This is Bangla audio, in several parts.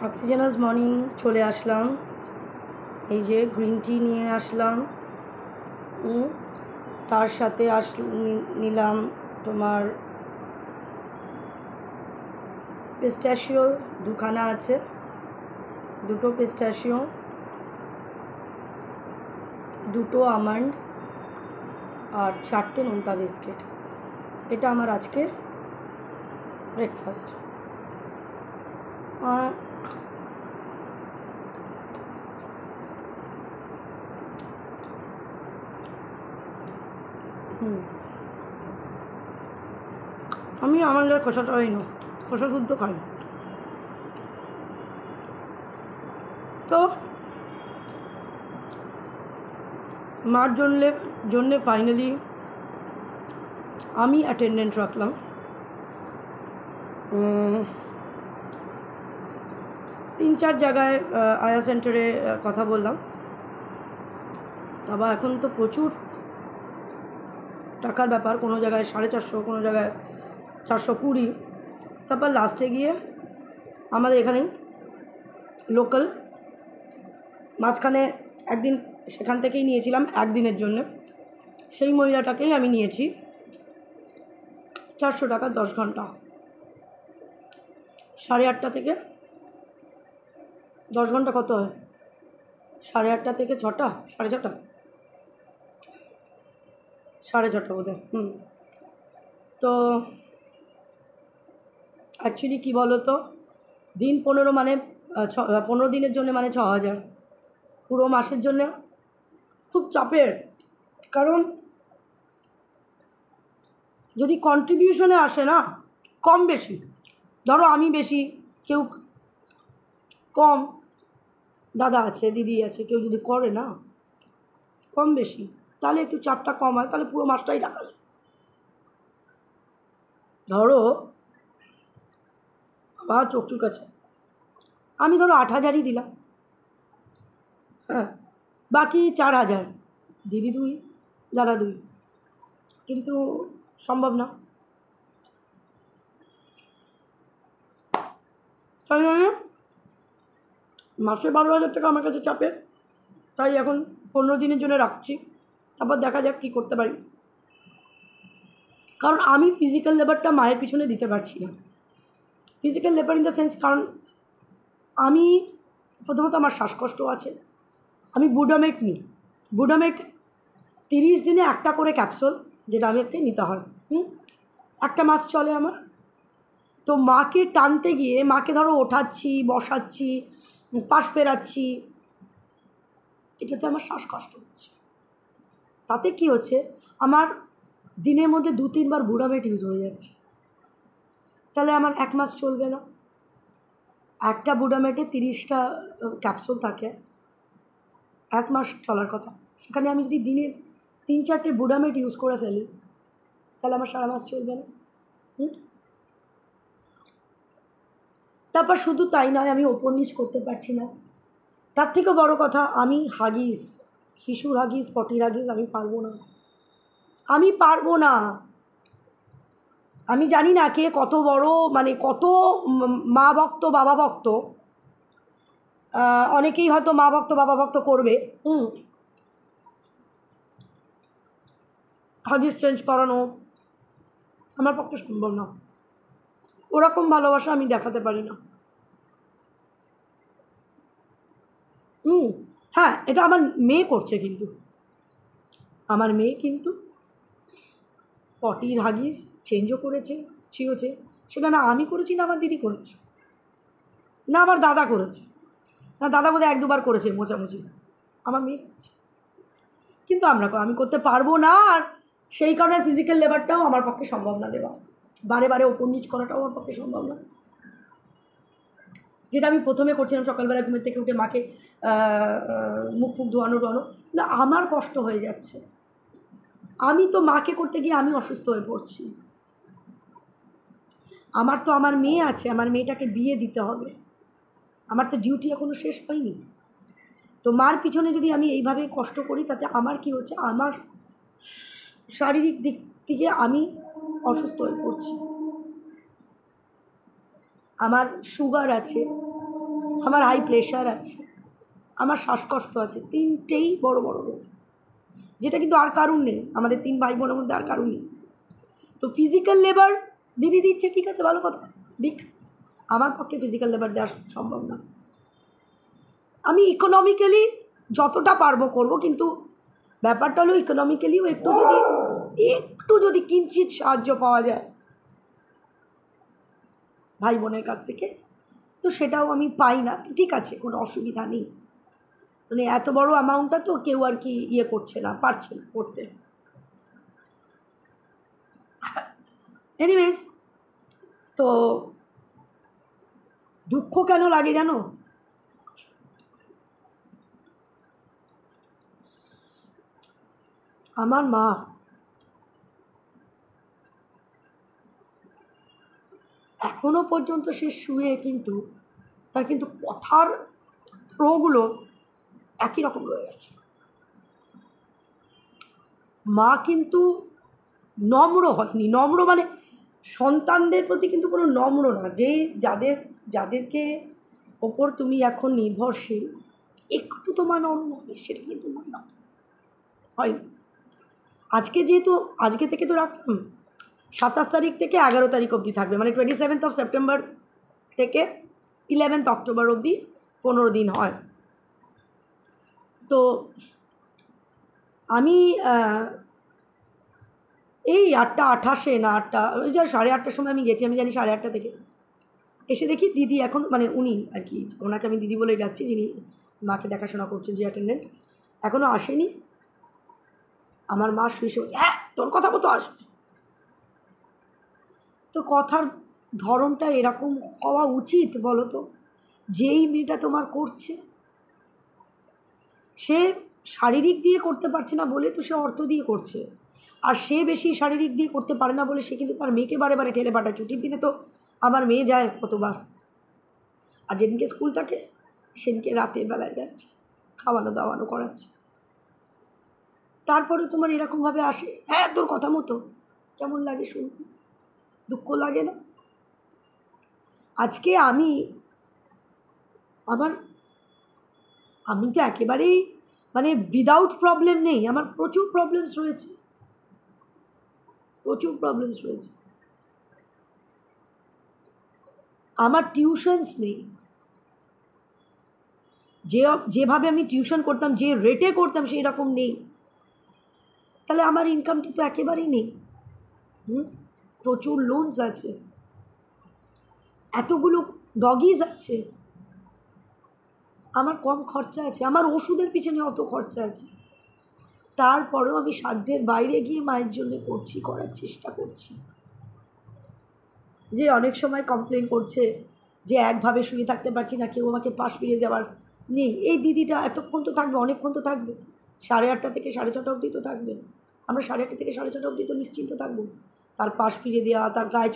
অক্সিজেনাস মর্নিং চলে আসলাম। এই যে গ্রিন টি নিয়ে আসলাম, তার সাথে নিলাম তোমার পিস্তাশিও দুখানা আছে, দুটো পিস্তাশিও, দুটো আমন্ড আর 4টে নোনতা বিস্কিট। এটা আমার আজকের ব্রেকফাস্ট। আমি আমাদের খোসাটাই না, খোসা শুদ্ধ খাই। তো মার জন্যে ফাইনালি আমি অ্যাটেন্ডেন্ট রাখলাম। 3-4 জায়গায় আয়া সেন্টারে কথা বললাম। আবার এখন তো প্রচুর টাকার ব্যাপার, কোনো জায়গায় 450, কোনো জায়গায় 420। তারপর লাস্টে গিয়ে আমাদের এখানেই লোকাল, মাঝখানে একদিন সেখান থেকেই নিয়েছিলাম একদিনের জন্য, সেই মহিলাটাকেই আমি নিয়েছি 400 টাকা 10 ঘন্টা, 8:30 থেকে 10 ঘন্টা কত হয়, 8:30 থেকে 6টা, 6:30, 6:30 বোধ হয়। তো অ্যাকচুয়ালি কী বলো তো, দিন 15 মানে 15 দিনের জন্য মানে 6000, পুরো মাসের জন্য খুব চাপের। কারণ যদি কন্ট্রিবিউশনে আসে না, কম বেশি, ধরো আমি বেশি, কেউ কম, দাদা আছে, দিদি আছে, কেউ যদি করে না কম বেশি, তাহলে একটু চাপটা কম হয়, তাহলে পুরো মাসটাই টাকা যায়। ধরো আমার চোখচুক আছে, আমি ধরো 8000ই দিলাম, হ্যাঁ, বাকি 4000 দিদি 2, দাদা 2, কিন্তু সম্ভব না। তাই জন্য মাসে 12,000 টাকা আমার কাছে চাপে, তাই এখন 15 দিনের জন্য রাখছি, তারপর দেখা যাক কী করতে পারি। কারণ আমি ফিজিক্যাল লেবারটা মায়ের পিছনে দিতে পারছি না। Physical labour in the sense, কারণ আমি প্রথমত আমার শ্বাসকষ্ট আছে, আমি বুডামেট নিই। বুডামেট 30 দিনে একটা করে ক্যাপসুল, যেটা আমাকে নিতে হয়, একটা মাস চলে আমার। তো মাকে টানতে গিয়ে, মাকে ধরো ওঠাচ্ছি, বসাচ্ছি, পাশ ফেরাচ্ছি, এটাতে আমার শ্বাসকষ্ট হচ্ছে। তাতে কি হচ্ছে, আমার দিনের মধ্যে 2-3 বার বুডামেট ইউজ হয়ে যাচ্ছে। তাহলে আমার 1 মাস চলবে না। একটা বুডামেটে 30টা ক্যাপসুল থাকে, 1 মাস চলার কথা। সেখানে আমি যদি দিনে 3-4টে বুডামেট ইউজ করে ফেলি, তাহলে আমার সারা মাস চলবে না। তারপর শুধু তাই নয়, আমি ওপর নিচ করতে পারছি না। তার থেকেও বড় কথা, আমি হাগিস, শিশুর হাগিস, পটির হাগিস আমি পারবো না, আমি পারবো না। আমি জানি না কে কত বড়, মানে কত মা ভক্ত বাবা ভক্ত, অনেকেই হয়তো মা ভক্ত বাবা ভক্ত করবে, হাগিস চেঞ্জ করানো আমার পক্ষে সম্ভব না। ওরকম ভালোবাসা আমি দেখাতে পারি না। হ্যাঁ, এটা আমার মেয়ে করছে, কিন্তু আমার মেয়ে কিন্তু পটির হাগিস চেঞ্জও করেছে, ছিঁড়েছে। সেটা না আমি করেছি, না আমার দিদি করেছে, না আমার দাদা করেছে, না দাদা বোধহয় 1-2 বার করেছে মোছামুছি, আমার মেয়ে করছে। কিন্তু আমি করতে পারবো না, আর সেই কারণে ফিজিক্যাল লেবারটাও আমার পক্ষে সম্ভব না দেওয়া, বারে বারে ওপর নিচ করাটাও আমার পক্ষে সম্ভব না। যেটা আমি প্রথমে করছিলাম, সকালবেলা ঘুমের থেকে উঠে মাকে মুখ ফুক ধোয়ানো, না আমার কষ্ট হয়ে যাচ্ছে। আমি তো মাকে করতে গিয়ে আমি অসুস্থ হয়ে পড়ছি। আমার তো আমার মেয়ে আছে, আমার মেয়েটাকে বিয়ে দিতে হবে, আমার তো ডিউটি এখনও শেষ হয়নি। তো মার পিছনে যদি আমি এইভাবে কষ্ট করি, তাতে আমার কি হচ্ছে, আমার শারীরিক দিক থেকে আমি অসুস্থ হয়ে পড়ছি। আমার সুগার আছে, আমার হাই প্রেশার আছে, আমার শ্বাসকষ্ট আছে, তিনটেই বড় বড় রোগ, যেটা কিন্তু আর কারণ নেই, আমাদের 3 ভাই বোনের মধ্যে আর কারণ নেই। তো ফিজিক্যাল লেবার দিদি দিচ্ছে, ঠিক আছে, ভালো কথা, দিক। আমার পক্ষে ফিজিক্যাল লেবার দেওয়া সম্ভব না। আমি ইকোনমিক্যালি যতটা পারবো করব, কিন্তু ব্যাপারটা হলো ইকোনমিক্যালিও একটু যদি কিঞ্চিত সাহায্য পাওয়া যায় ভাই বোনের কাছ থেকে, তো সেটাও আমি পাই না, ঠিক আছে, কোনো অসুবিধা নেই। মানে এত বড় অ্যামাউন্টটা তো কেউ আর কি করছে না, পারছে না করতে। এনিওয়েজ, তো দুঃখ কেন লাগে জানো? আমার মা এখনো পর্যন্ত সে শুয়ে কিন্তু তার কিন্তু কথার থ্রোগুলো একই রকম রয়ে গেছে। মা কিন্তু নম্র হয়নি, নম্র মানে সন্তানদের প্রতি কিন্তু কোনো নম্র না, যে যাদেরকে ওপর তুমি এখন নির্ভরশীল, একটু তোমার নরম হবে, সেটা কিন্তু মা হয়নি। আজকে থেকে তো রাখলাম 27 তারিখ থেকে 11 তারিখ অবধি থাকবে, মানে 27 সেপ্টেম্বর থেকে 11 অক্টোবর অবধি 15 দিন হয়। তো আমি এই 8:28 না 8টা, ওই যে 8:30টার সময় আমি গেছি, আমি জানি 8:30 থেকে এসে দেখি দিদি এখন, মানে উনি আর কি, ওনাকে আমি দিদি বলেই যাচ্ছি, যিনি মাকে দেখাশোনা করছেন, যে অ্যাটেন্ডেন্ট, এখনও আসেনি। আমার মা শুয়ে বলছে, হ্যাঁ তোর কথা মতো আসবে। তো কথার ধরনটা এরকম হওয়া উচিত বলো তো? যেই মেয়েটা তোমার করছে, সে শারীরিক দিয়ে করতে পারছে না বলে তো সে অর্থ দিয়ে করছে, আর সে বেশি শারীরিক দিয়ে করতে পারে না বলে সে কিন্তু তার মেয়েকে বারে বারে ঠেলে পাঠায়। ছুটির দিনে তো আমার মেয়ে যায় কতবার, আর যেদিনকে স্কুল থাকে সেদিনকে রাতের বেলায় যাচ্ছে, খাওয়ানো দাওয়ানো করাচ্ছে। তারপরে তোমার এরকমভাবে আসে, হ্যাঁ তোর কথা মতো, কেমন লাগে শুনতে? দুঃখ লাগে না? আজকে আমি তো একেবারেই মানে উইদাউট প্রবলেম নেই, আমার প্রচুর প্রবলেমস রয়েছে, আমার টিউশনস নেই, যেভাবে আমি টিউশন করতাম, যে রেটে করতাম সেই রকম নেই। তাহলে আমার ইনকামটা তো একেবারেই নেই। প্রচুর লোনস আছে, এতগুলো ডগিজ আছে, আমার কম খরচা আছে, আমার ওষুধের পিছনে অত খরচা আছে, তারপরেও আমি সাধ্যের বাইরে গিয়ে মায়ের জন্য করার চেষ্টা করছি। যে অনেক সময় কমপ্লেন করছে যে একভাবে শুয়ে থাকতে পারছি না, কেউ আমাকে পাশ ফিরিয়ে দেওয়ার নেই, এই দিদিটা এতক্ষণ তো থাকবে, অনেকক্ষণ তো থাকবে, 8:30 থেকে 6:30 অবধি তো থাকবে, আমরা 8:30 থেকে 6:30 অবধি তো নিশ্চিন্ত থাকবো। তার পাশ ফিরিয়ে দেওয়া, তার গায়ে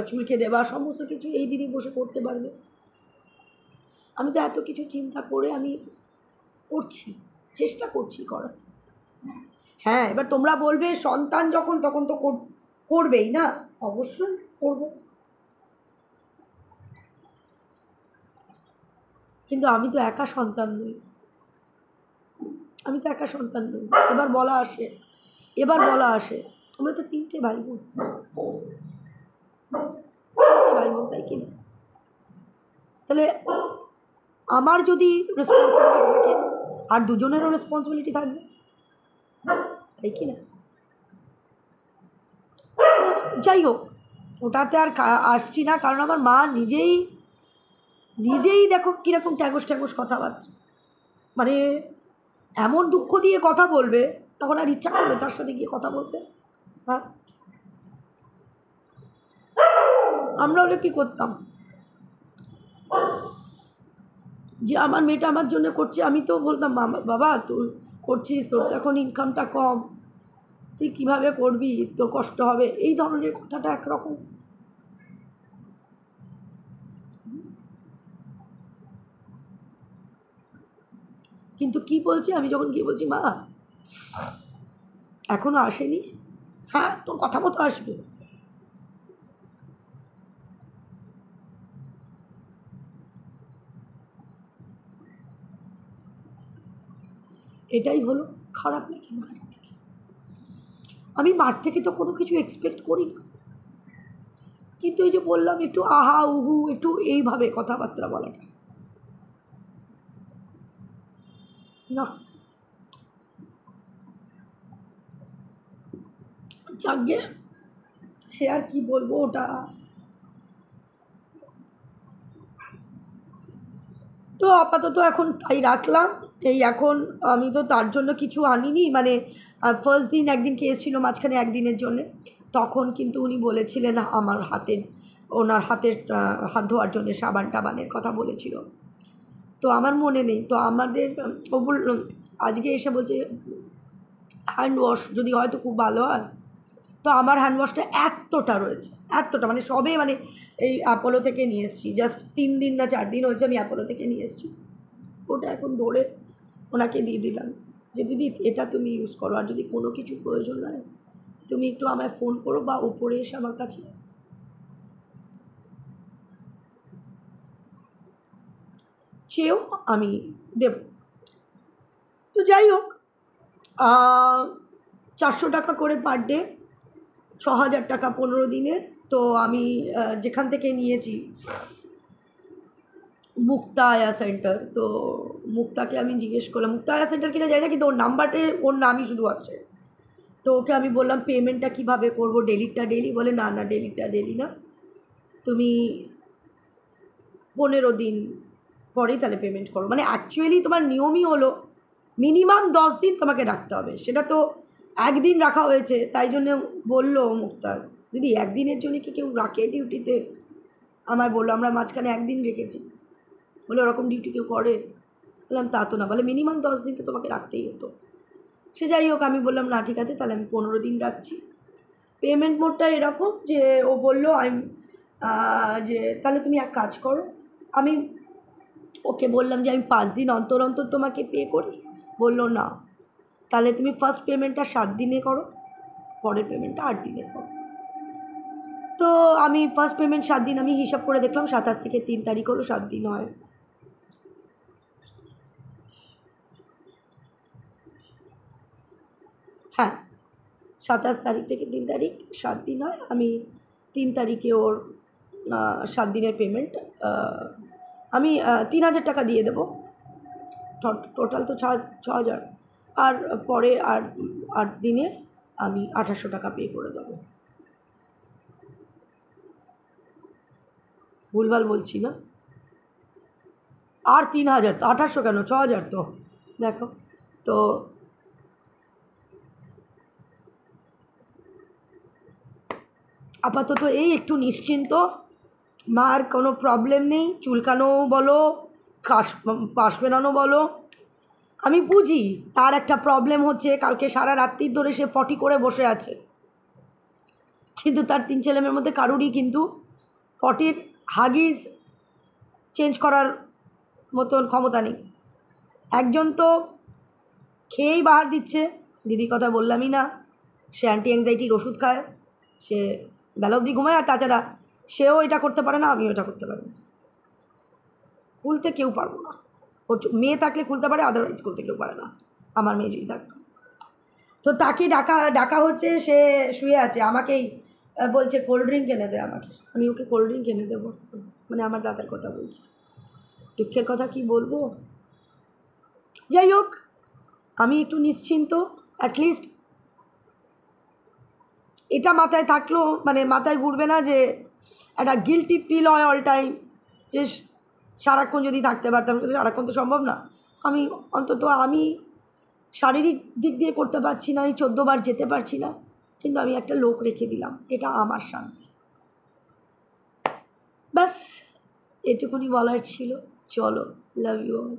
চুলকে দেওয়া, সমস্ত কিছু এই দিদি বসে করতে পারবে। আমি তো এত কিছু চিন্তা করে আমি করছি, চেষ্টা করছি করার। হ্যাঁ, এবার তোমরা বলবে সন্তান যখন, তখন তো করবেই না, অবশ্যই করব, কিন্তু আমি তো একা সন্তান নই, এবার বলা আসে আমরা তো 3টে ভাই বোন, তাই কি না? তাহলে আমার যদি রেসপন্সিবিলিটি থাকে, আর দুজনেরও রেসপন্সিবিলিটি থাকবে, তাই কি না? যাই হোক, ওটাতে আর আসছি না, কারণ আমার মা নিজেই দেখো কীরকম ট্যাগস কথাবার্তা, মানে এমন দুঃখ দিয়ে কথা বলবে, তখন আর ইচ্ছা করবে তার সাথে গিয়ে কথা বলতে? হ্যাঁ, আমরা হলে কী করতাম, যে আমার মেয়েটা আমার জন্য করছে, আমি তো বলতাম বাবা তুই করছিস, তোর তো এখন ইনকামটা কম, তুই কীভাবে করবি, তোর কষ্ট হবে, এই ধরনের কথাটা একরকম। কিন্তু কি বলছি, আমি যখন গিয়ে বলছি মা এখনো আসেনি, হ্যাঁ তোর কথা মতো আসবে, এটাই হলো খারাপ লাগে মায়ের থেকে। আমি মার থেকে তো কোনো কিছু এক্সপেক্ট করি না, কিন্তু এই যে বললাম একটু আহা উহু একটু এইভাবে কথাবার্তা বলাটা না। যাকে সে আর কি বলবো, ওটা তো আপাতত এখন তাই রাখলাম। এই এখন আমি তো তার জন্য কিছু আনিনি, মানে ফার্স্ট দিন একদিন এসেছিল মাঝখানে একদিনের জন্যে, তখন কিন্তু উনি বলেছিলেন আমার হাতের, ওনার হাতের হাত ধোয়ার জন্য সাবান টাবানের কথা বলেছিল, তো আমার মনে নেই। তো আমাদের ও বলল আজকে এসে বলছে হ্যান্ড ওয়াশ যদি হয় তো খুব ভালো হয়। তো আমার হ্যান্ড ওয়াশটা এতটা রয়েছে, এতটা মানে সবে মানে এই অ্যাপোলো থেকে নিয়ে এসেছি, জাস্ট 3 দিন না 4 দিন হয়েছে আমি অ্যাপোলো থেকে নিয়ে এসেছি। ওটা এখন ধরে ওনাকে দিয়ে দিলাম যে দিদি এটা তুমি ইউজ করো, আর যদি কোনো কিছু প্রয়োজন হয় তুমি একটু আমায় ফোন করো বা উপরে এসে আমার কাছে চেয়েও আমি দেব। তো যাই হোক, 400 টাকা করে পার ডে, 6000 টাকা 15 দিনে। তো আমি যেখান থেকে নিয়েছি মুক্তা আয়া সেন্টার, তো মুক্তাকে আমি জিজ্ঞেস করলাম মুক্তা আয়া সেন্টার কিনা যাই না, কিন্তু ওর নাম্বারটে ওর নামই শুধু আসছে। তো ওকে আমি বললাম পেমেন্টটা কীভাবে করবো, ডেলিটা ডেলি? বলে না না ডেলিটা ডেলি না, তুমি 15 দিন পরেই তাহলে পেমেন্ট করো। মানে অ্যাকচুয়ালি তোমার নিয়মই হলো মিনিমাম 10 দিন তোমাকে রাখতে হবে, সেটা তো একদিন রাখা হয়েছে। তাই জন্য বললো মুক্তা দিদি একদিনের জন্য কি কেউ রাখে ডিউটিতে? আমায় বললো আমরা মাঝখানে একদিন রেখেছি। বলে ওরকম ডিউটি কেউ করে? বললাম তা তো না, বলে মিনিমাম 10 দিন তো তোমাকে রাখতেই হতো। সে যাই হোক, আমি বললাম না ঠিক আছে তাহলে আমি 15 দিন রাখছি। পেমেন্ট মোডটা এরকম যে ও বললো আমি যে তাহলে তুমি এক কাজ করো, আমি ওকে বললাম যে আমি 5 দিন অন্তর অন্তর তোমাকে পে করি। বললো না, তাহলে তুমি ফার্স্ট পেমেন্টটা 7 দিনে করো, পরের পেমেন্টটা 8 দিনে করো। তো আমি ফার্স্ট পেমেন্ট 7 দিন, আমি হিসাব করে দেখলাম 27 থেকে 3 তারিখ হলো 7 দিন হয়। হ্যাঁ, 27 তারিখ থেকে 3 তারিখ 7 দিন হয়। আমি 3 তারিখে ওর 7 দিনের পেমেন্ট আমি 3000 টাকা দিয়ে দেবো। টোটাল তো 6000, আর পরে আর 8 দিনে আমি 2800 টাকা পে করে দেবো। ভুলভাল বলছি না? আর 3000 তো 2800 কেন, 6000 তো দেখো। তো আপাতত এই একটু নিশ্চিন্ত, মার কোনো প্রবলেম নেই, চুলকানো বলো পাশ বেরানো বলো। আমি বুঝি তার একটা প্রবলেম হচ্ছে, কালকে সারা রাত্রির ধরে সে পটি করে বসে আছে, কিন্তু তার 3 ছেলেমেয়ের মধ্যে কারুরই কিন্তু পটির হাগিজ চেঞ্জ করার মতন ক্ষমতা নেই। একজন তো খেয়েই বাহার দিচ্ছে, দিদির কথা বললামই না, সে অ্যান্টি অ্যাংজাইটির ওষুধ খায়, সে বেলা অবধি ঘুমায়, আর তাছাড়া সেও এটা করতে পারে না, আমিও এটা করতে পারি না। খুলতে কেউ পারবো না, ও মেয়ে থাকলে খুলতে পারে, আদারওয়াইজ খুলতে কেউ পারে না, আমার মেয়ে যদি থাকতো। তো তাকে ডাকা হচ্ছে, সে শুয়ে আছে, আমাকেই বলছে কোল্ড ড্রিঙ্ক এনে দে আমাকে। আমি ওকে কোল্ড ড্রিঙ্ক এনে দেবো? মানে আমার দাদার কথা বলছি, দুঃখের কথা কি বলবো। যাই হোক, আমি একটু নিশ্চিন্ত, অ্যাটলিস্ট এটা মাথায় থাকলো, মানে মাথায় ঘুরবে না যে একটা গিল্টি ফিল হয় অল টাইম, যে সারাক্ষণ যদি থাকতে পারতাম। সারাক্ষণ তো সম্ভব না, আমি অন্তত আমি শারীরিক দিক দিয়ে করতে পারছি না, এই 14 বার যেতে পারছি না, কিন্তু আমি একটা লোক রেখে দিলাম, এটা আমার শান্তি। ব্যাস এটুকুনি বলার ছিল। চলো, লাভ ইউ অল।